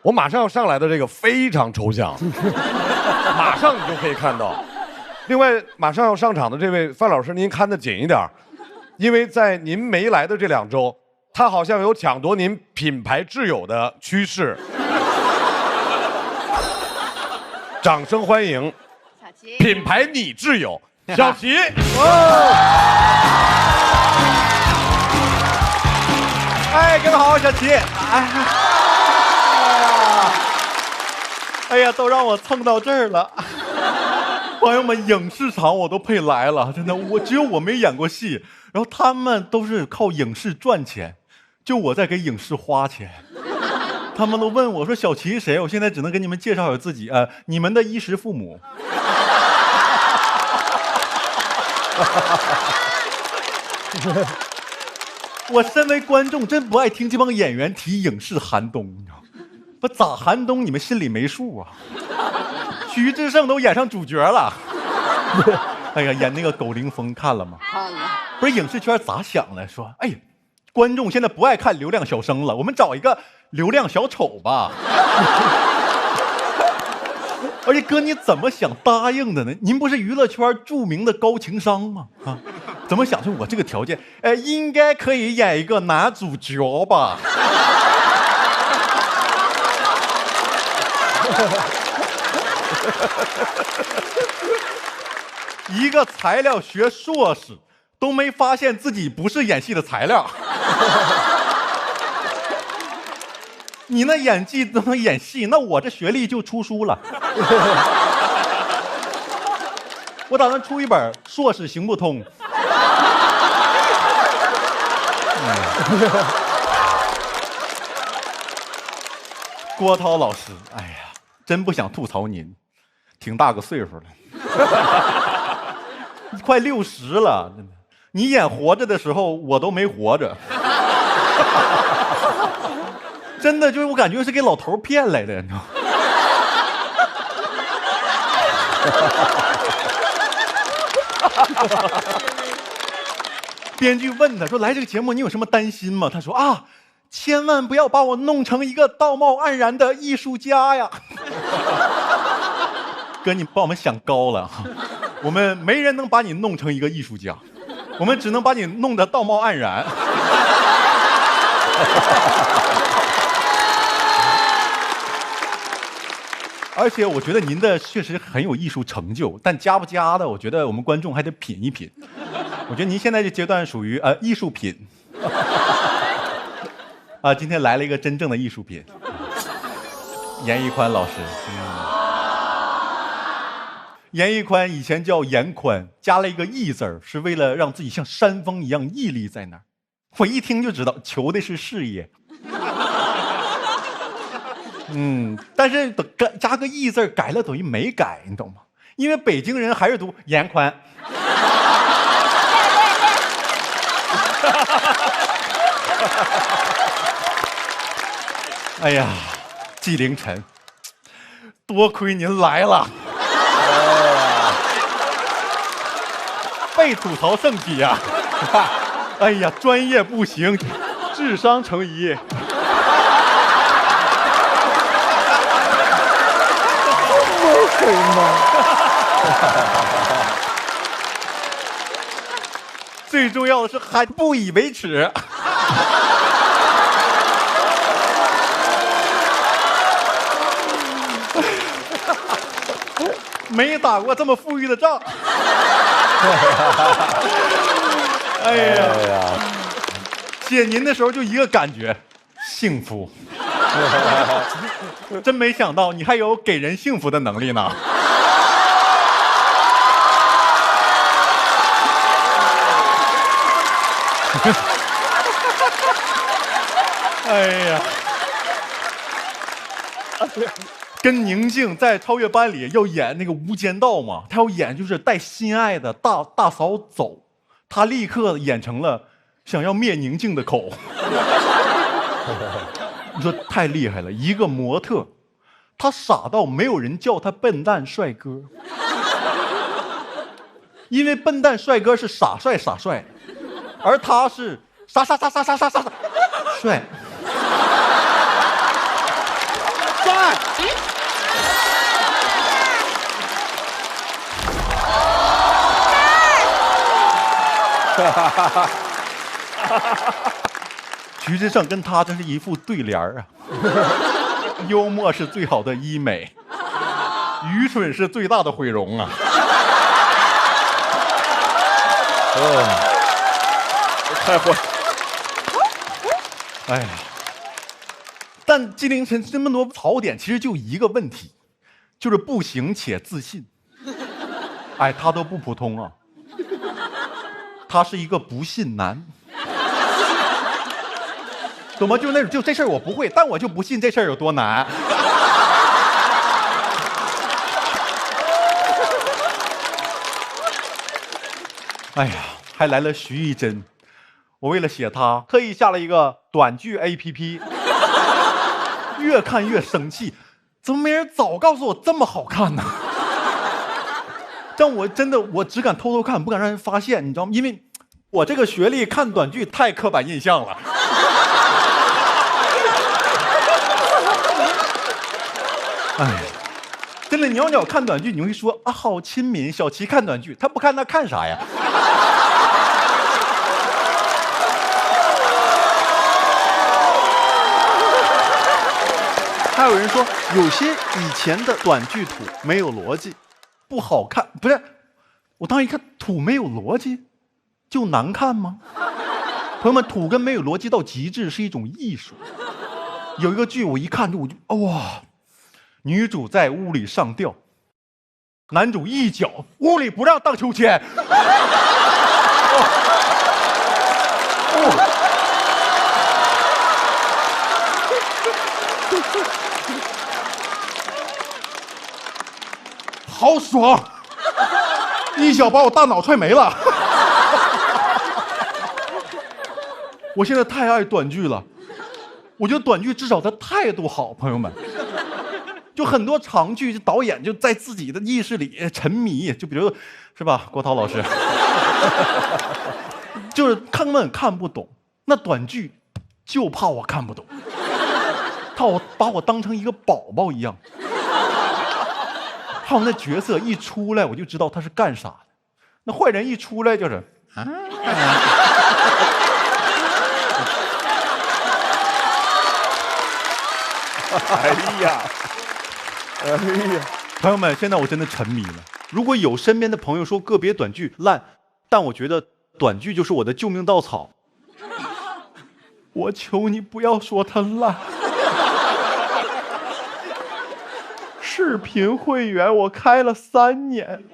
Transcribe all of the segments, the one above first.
我马上要上来的这个非常抽象，马上你就可以看到。另外，马上要上场的这位范老师，您看得紧一点，因为在您没来的这2周，他好像有抢夺您品牌挚友的趋势。掌声欢迎小齐，品牌你挚友小齐。哎，各位好，小齐。哎呀，都让我蹭到这儿了。朋友们，影视场我都配来了，真的，只有我没演过戏，然后他们都是靠影视赚钱，就我在给影视花钱。他们都问我说：“小齐是谁？”我现在只能给你们介绍下自己，你们的衣食父母。我身为观众，真不爱听这帮演员提影视寒冬，你知道吗？不咋寒冬，你们心里没数啊？徐志胜都演上主角了。哎呀，演那个狗凌风看了吗？看了。不是影视圈咋想的？说，哎呀，观众现在不爱看流量小生了，我们找一个流量小丑吧。而且哥，你怎么想答应的呢？您不是娱乐圈著名的高情商吗？啊，怎么想说我这个条件，应该可以演一个男主角吧？一个材料学硕士都没发现自己不是演戏的材料。你那演技都能演戏，那我这学历就出书了。我打算出一本《硕士行不通》。郭涛老师，哎呀，真不想吐槽您，挺大个岁数了，快60了，真的。你演活着的时候，我都没活着。真的就是我感觉是给老头骗来的，你知道吗？编剧问他说：“来这个节目你有什么担心吗？”他说：“啊，千万不要把我弄成一个道貌岸然的艺术家呀！”哥，你把我们想高了，我们没人能把你弄成一个艺术家，我们只能把你弄得道貌岸然。而且我觉得您的确实很有艺术成就，但加不加的，我觉得我们观众还得品一品。我觉得您现在这阶段属于艺术品。今天来了一个真正的艺术品，严屹宽老师。严屹宽以前叫严宽，加了一个毅字儿，是为了让自己像山峰一样屹立在那儿。我一听就知道，求的是事业。但是加个毅字改了等于没改，你懂吗？因为北京人还是读严宽。哎呀，纪凌尘，多亏您来了。被吐槽圣体呀！哎呀，专业不行，智商乘1。会吗？最重要的是还不以为耻。没打过这么富裕的仗。哎呀，写您的时候就一个感觉，幸福。真没想到你还有给人幸福的能力呢。哎呀，跟宁静在《超越班》里要演那个无间道嘛，他要演就是带心爱的大嫂走，他立刻演成了想要灭宁静的口。你说太厉害了，一个模特，他傻到没有人叫他笨蛋帅哥，因为笨蛋帅哥是傻帅，而他是傻帅。看。徐志胜跟他真是一副对联儿啊。幽默是最好的医美，愚蠢是最大的毁容啊。太坏。哎呀，但金陵晨这么多槽点，其实就一个问题，就是不行且自信。哎，他都不普通啊，他是一个不信男，懂吗？就是那种，就这事儿我不会，但我就不信这事儿有多难。哎呀，还来了徐艺珍，我为了写她，特意下了一个短剧 APP， 越看越生气，怎么没人早告诉我这么好看呢？但我真的，我只敢偷偷看，不敢让人发现，你知道吗？因为我这个学历看短剧太刻板印象了。哎，真的，你要我看短剧，你会说啊，好亲民。小齐看短剧，他不看，他看啥呀？还有人说，有些以前的短剧土没有逻辑，不好看。不是，我当时一看，土没有逻辑，就难看吗？朋友们，土跟没有逻辑到极致是一种艺术。有一个剧，我一看就哇，女主在屋里上吊，男主一脚屋里不让荡秋千。好爽！一脚把我大脑踹没了。我现在太爱短剧了，我觉得短剧至少它态度好，朋友们。就很多长剧，导演就在自己的意识里沉迷，就比如是吧，郭涛老师，就是根本看不懂。那短剧就怕我看不懂，把我当成一个宝宝一样。还有那角色一出来，我就知道他是干啥的。那坏人一出来就是啊。哎呀，哎呀，朋友们，现在我真的沉迷了。如果有身边的朋友说个别短剧烂，但我觉得短剧就是我的救命稻草，我求你不要说它烂。视频会员我开了3年，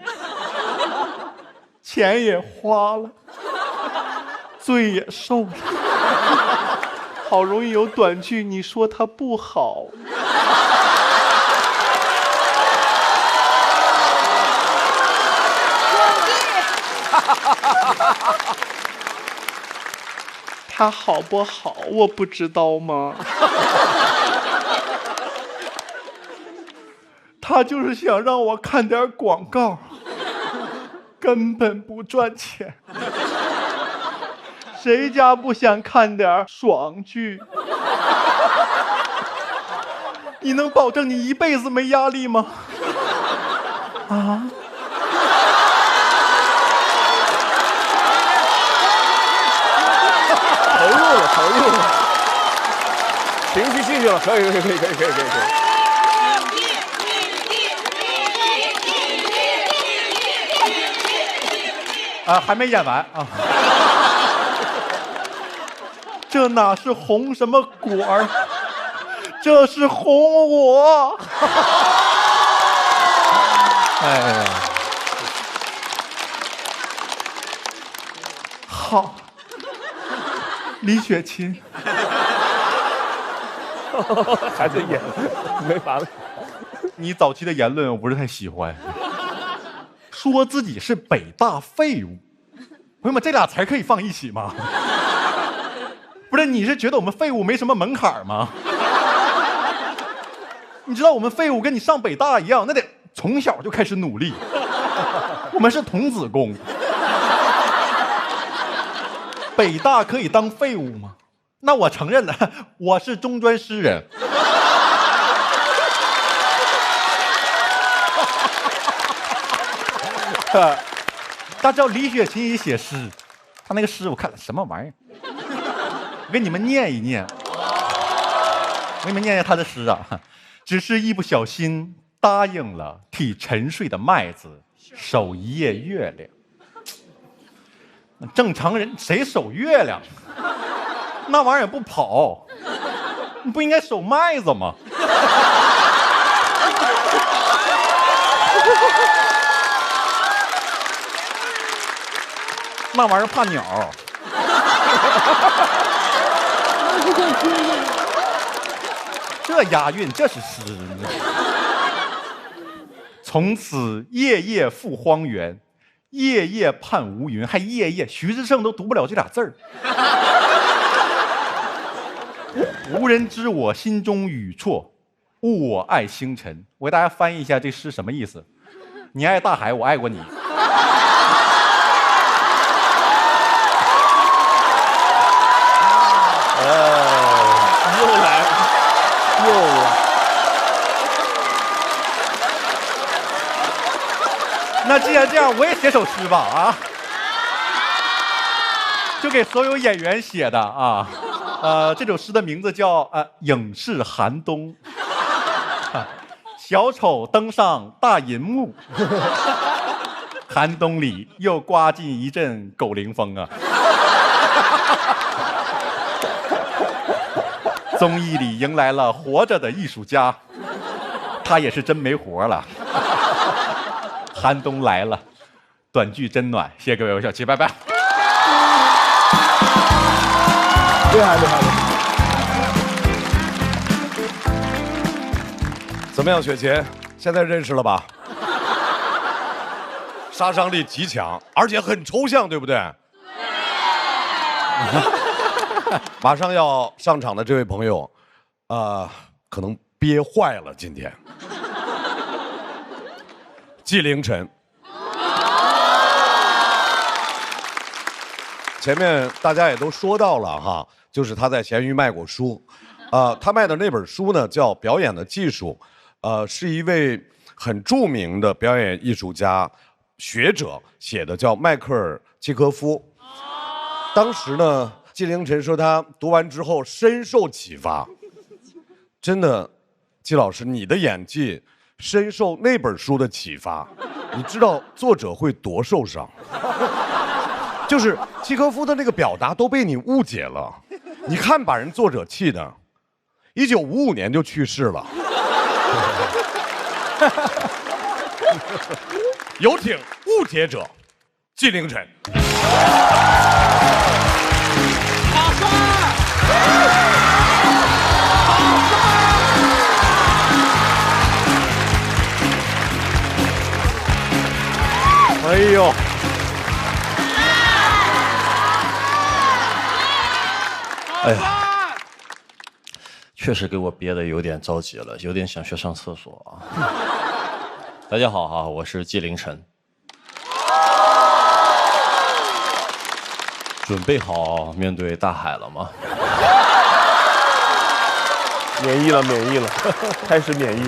钱也花了，罪也受了，好容易有短剧，你说它不好？它好不好我不知道吗？他就是想让我看点广告，根本不赚钱。谁家不想看点爽剧？你能保证你一辈子没压力吗？啊？投入了，情绪进去了，可以。还没演完啊！这哪是红什么果儿，这是红我！哎呀，好，李雪琴，还在演，没完了。你早期的言论我不是太喜欢。说自己是北大废物，朋友们，这俩词儿可以放一起吗？不是，你是觉得我们废物没什么门槛吗？你知道我们废物跟你上北大一样，那得从小就开始努力。我们是童子功。北大可以当废物吗？那我承认了，我是中专诗人。大家知道李雪琴也写诗，她那个诗我看了什么玩意儿？我给你们念一念，我给你们念念她的诗啊。只是一不小心答应了替沉睡的麦子守一夜月亮。正常人谁守月亮？那玩意儿不跑，你不应该守麦子吗？那玩意儿怕鸟。这押韵，这是诗。从此夜夜赴荒原，夜夜盼无云，还夜夜，徐志胜都读不了这俩字儿。无人知我心中语错，误我爱星辰。我给大家翻译一下这诗什么意思：你爱大海，我爱过你。又来了，又来。那既然这样，我也写首诗吧啊！就给所有演员写的啊。这首诗的名字叫《影视寒冬》。小丑登上大银幕，寒冬里又刮进一阵狗灵风啊！综艺里迎来了活着的艺术家，他也是真没活了。寒冬来了，短剧真暖。谢谢各位，我小七，拜拜。厉害厉害厉害！怎么样，雪琴？现在认识了吧？杀伤力极强，而且很抽象，对不对？马上要上场的这位朋友，可能憋坏了今天。纪凌尘，前面大家也都说到了哈，就是他在闲鱼卖过书，他卖的那本书呢叫《表演的技术》，是一位很著名的表演艺术家、学者写的，叫迈克尔·契科夫。当时呢，纪凌尘说他读完之后深受启发，真的，纪老师，你的演技深受那本书的启发，你知道作者会多受伤？就是契科夫的那个表达都被你误解了，你看把人作者气的，1955年就去世了。有请误解者纪凌尘。哎呦，哎呀，确实给我憋得有点着急了，有点想去上厕所啊。大家好哈，我是纪凌尘。准备好面对大海了吗？免疫了，免疫了，开始免疫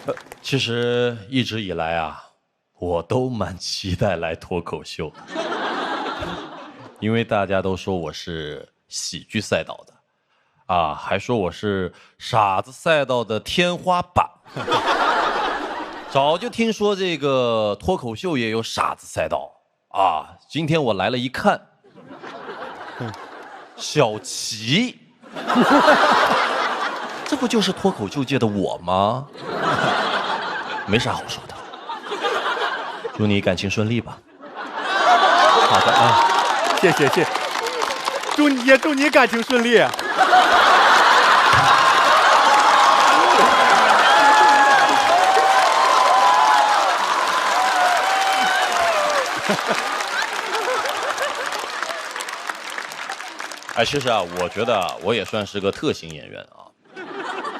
了。其实一直以来啊，我都蛮期待来脱口秀的，因为大家都说我是喜剧赛道的，啊，还说我是傻子赛道的天花板。早就听说这个脱口秀也有傻子赛道啊，今天我来了一看，小齐，这不就是脱口秀界的我吗？没啥好说的。祝你感情顺利吧。好的啊，谢谢谢谢，祝你感情顺利。哎，其实啊，我觉得我也算是个特型演员啊。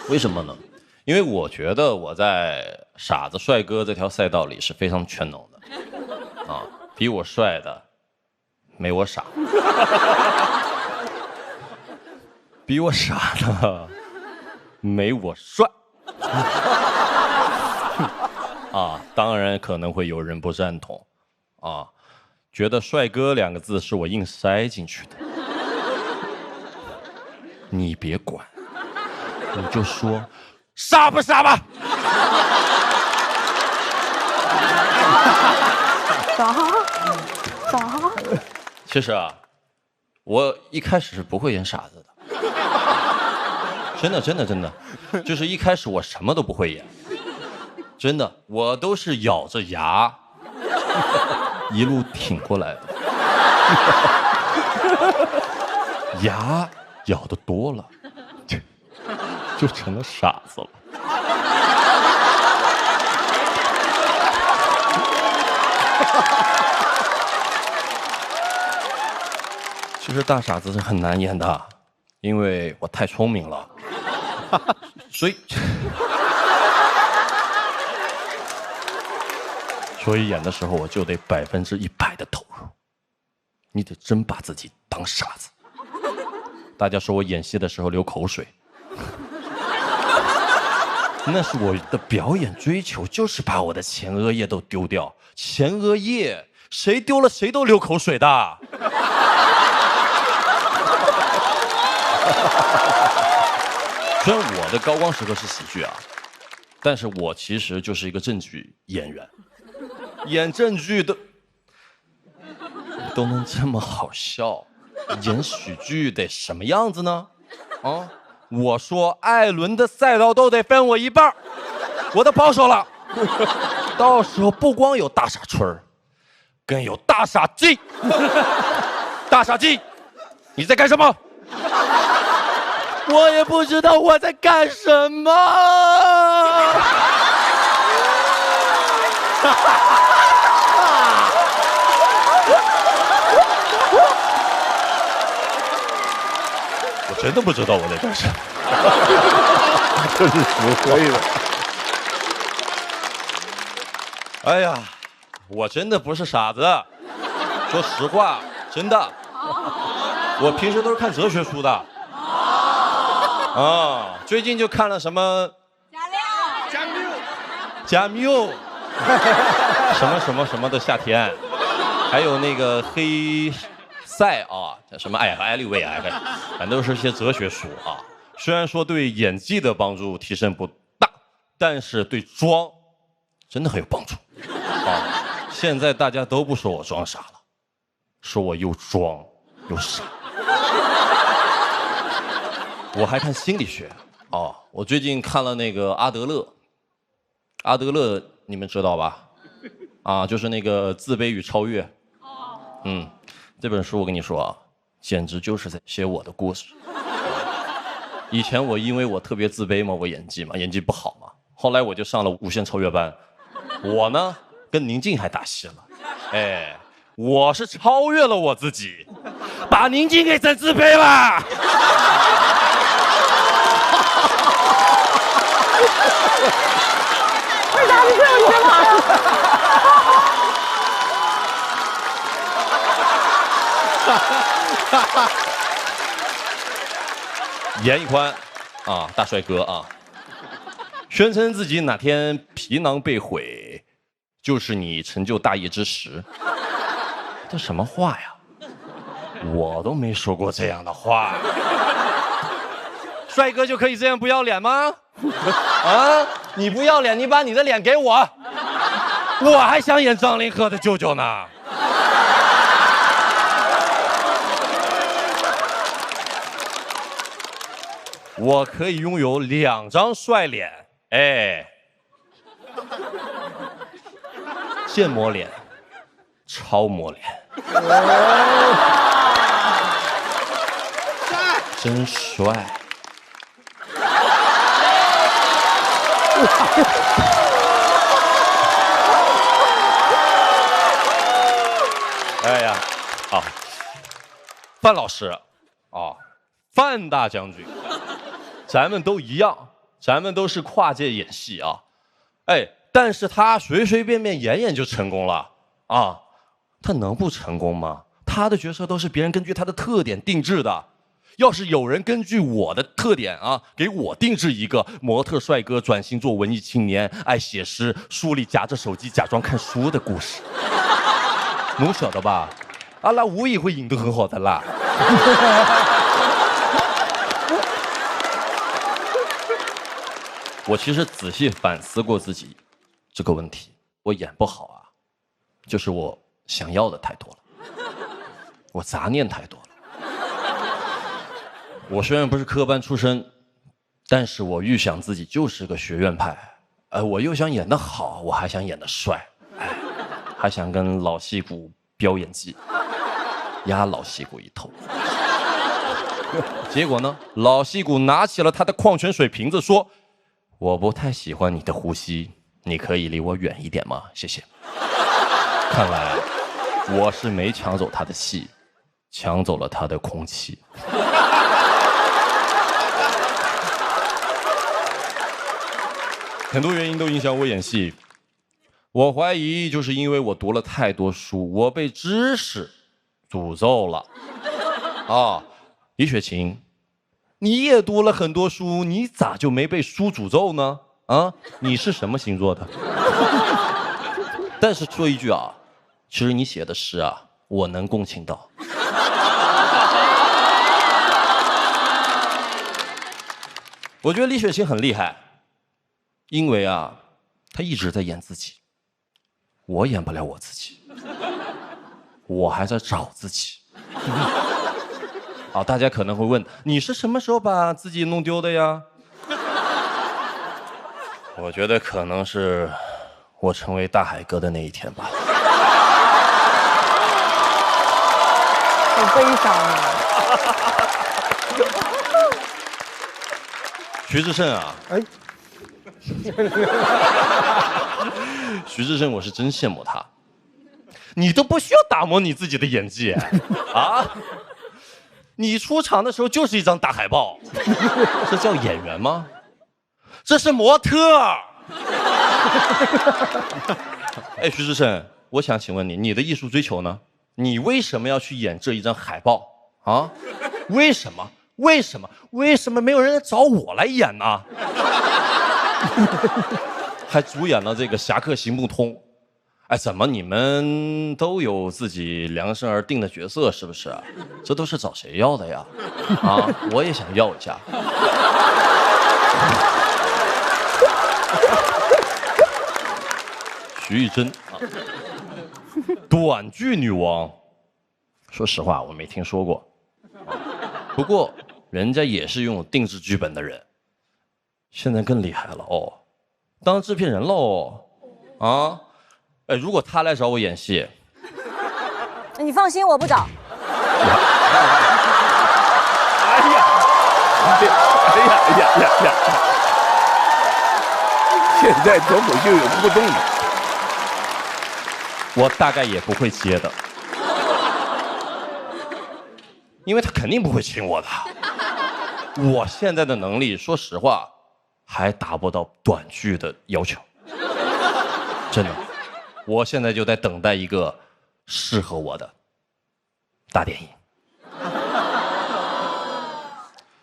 为什么呢？因为我觉得我在傻子帅哥这条赛道里是非常全能的，啊，比我帅的没我傻，比我傻的没我帅，啊，当然可能会有人不赞同，啊，觉得帅哥2个字是我硬塞进去的。你别管，你就说傻不傻吧。啥？其实啊，我一开始是不会演傻子的，真的，就是一开始我什么都不会演，真的，我都是咬着牙一路挺过来的，牙咬的多了，就成了傻子了。其实大傻子是很难演的，因为我太聪明了，所以演的时候我就得100%的投入，你得真把自己当傻子。大家说我演戏的时候流口水，那是我的表演追求，就是把我的前额叶都丢掉。前额叶谁丢了谁都流口水的。虽然我的高光时刻是喜剧啊，但是我其实就是一个正剧演员，演正剧都能这么好笑，演喜剧得什么样子呢？啊，我说艾伦的赛道都得分我一半，我都保守了，到时候不光有大傻春儿，更有大傻鸡。大傻鸡，你在干什么？我也不知道我在干什么。我真的不知道我在干什么。这是属可以的。哎呀，我真的不是傻子，说实话，真的。我平时都是看哲学书的。啊，最近就看了什么加缪，什么的夏天，还有那个黑塞啊，什么艾利维啊，反正都是一些哲学书啊。虽然说对演技的帮助提升不大，但是对装真的很有帮助啊。现在大家都不说我装傻了，说我又装又傻。我还看心理学哦，我最近看了那个阿德勒，你们知道吧？啊，就是那个自卑与超越。这本书我跟你说啊，简直就是在写我的故事。以前我因为我特别自卑嘛，我演技不好嘛，后来我就上了无限超越班。我呢跟宁静还打戏了，哎，我是超越了我自己，把宁静给整自卑了。为啥你这样学法呀？严屹宽啊，大帅哥啊，宣称自己哪天皮囊被毁，就是你成就大业之时。这什么话呀？我都没说过这样的话。帅哥就可以这样不要脸吗？啊，你不要脸，你把你的脸给我，我还想演张凌赫的舅舅呢。我可以拥有2张帅脸，哎，建模脸、超模脸，真帅。哎呀，啊，范老师，啊，范大将军，咱们都一样，咱们都是跨界演戏啊，哎，但是他随随便便演演就成功了啊，他能不成功吗？他的角色都是别人根据他的特点定制的。要是有人根据我的特点啊，给我定制一个模特帅哥转型做文艺青年，爱写诗，书里夹着手机假装看书的故事，侬晓得吧？阿拉我也会演得很好的啦。我其实仔细反思过自己这个问题，我演不好啊，就是我想要的太多了，我杂念太多了。我虽然不是科班出身，但是我预想自己就是个学院派。我又想演得好，我还想演得帅，还想跟老戏骨飙演技，压老戏骨一头。结果呢，老戏骨拿起了他的矿泉水瓶子说：“我不太喜欢你的呼吸，你可以离我远一点吗？谢谢。”看来我是没抢走他的戏，抢走了他的空气。很多原因都影响我演戏，我怀疑就是因为我读了太多书，我被知识诅咒了。啊，李雪琴，你也读了很多书，你咋就没被书诅咒呢？啊，你是什么星座的？但是说一句啊，其实你写的诗啊，我能共情到。我觉得李雪琴很厉害。因为啊，他一直在演自己，我演不了我自己，我还在找自己。大家可能会问，你是什么时候把自己弄丢的呀？我觉得可能是我成为大海哥的那一天吧。好悲伤啊！徐志胜啊，徐志胜，我是真羡慕他。你都不需要打磨你自己的演技啊！你出场的时候就是一张大海报，这叫演员吗？这是模特。哎，徐志胜，我想请问你，你的艺术追求呢？你为什么要去演这一张海报啊？为什么？为什么？为什么没有人找我来演呢？还主演了这个《侠客行不通》，哎，怎么你们都有自己量身而定的角色，是不是？这都是找谁要的呀？啊，我也想要一下。徐艺珍啊，短剧女王，说实话我没听说过，不过人家也是拥有定制剧本的人。现在更厉害了哦，当制片人喽，啊，哎，如果他来找我演戏，你放心，我不找。呀！现在脱口秀有互动的，我大概也不会接的，因为他肯定不会请我的。我现在的能力，说实话，还达不到短剧的要求，真的。我现在就在等待一个适合我的大电影。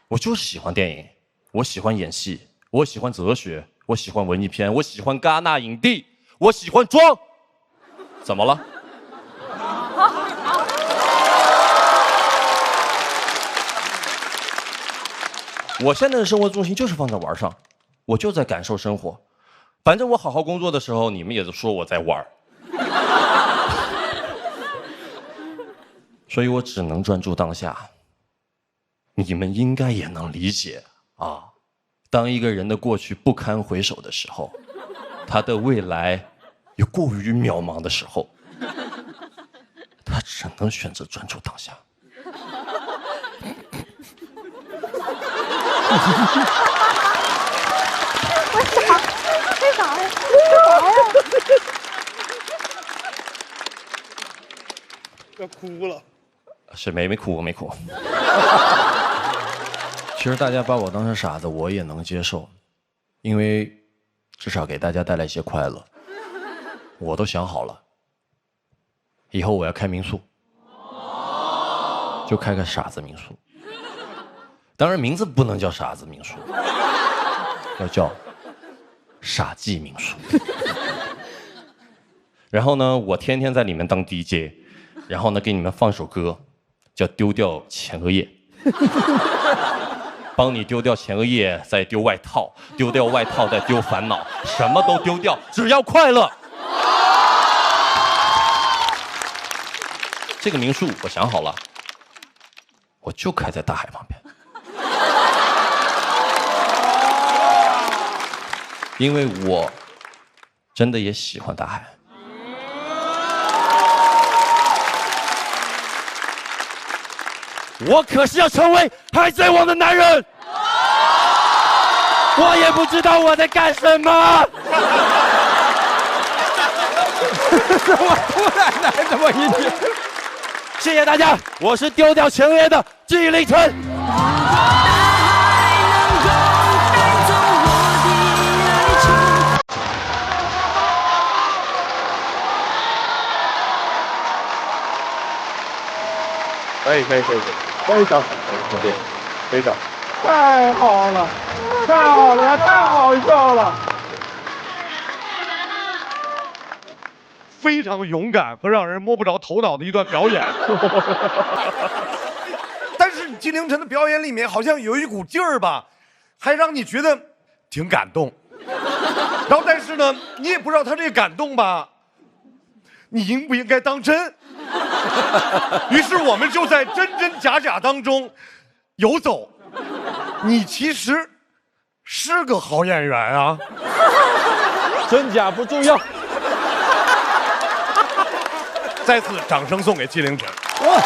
我就是喜欢电影，我喜欢演戏，我喜欢哲学，我喜欢文艺片，我喜欢戛纳影帝，我喜欢装。怎么了？我现在的生活重心就是放在玩上，我就在感受生活。反正我好好工作的时候，你们也都说我在玩，所以我只能专注当下。你们应该也能理解啊，当一个人的过去不堪回首的时候，他的未来又过于渺茫的时候，他只能选择专注当下。为啥呀？要哭了。是没哭，没哭。其实大家把我当成傻子，我也能接受，因为至少给大家带来一些快乐。我都想好了，以后我要开民宿，就开个傻子民宿。当然名字不能叫傻子民宿，要叫傻记民宿。然后呢，我天天在里面当 DJ。然后呢，给你们放首歌，叫《丢掉前额叶》，帮你丢掉前额叶，再丢外套，丢掉外套再丢烦恼，什么都丢掉，只要快乐。这个民宿我想好了，我就开在大海旁边，因为我真的也喜欢大海。我可是要成为海贼王的男人，我也不知道我在干什么。我突然来这么一句，谢谢大家，我是丢掉前额叶的纪凌尘。可以，非常好，非常，太好了，太好了，太好笑了。非常勇敢和让人摸不着头脑的一段表演。但是纪凌尘的表演里面好像有一股劲儿吧，还让你觉得挺感动。然后但是呢，你也不知道他这个感动吧，你应不应该当真？于是我们就在真真假假当中游走。你其实是个好演员啊，真假不重要。再次掌声送给纪凌尘。哇！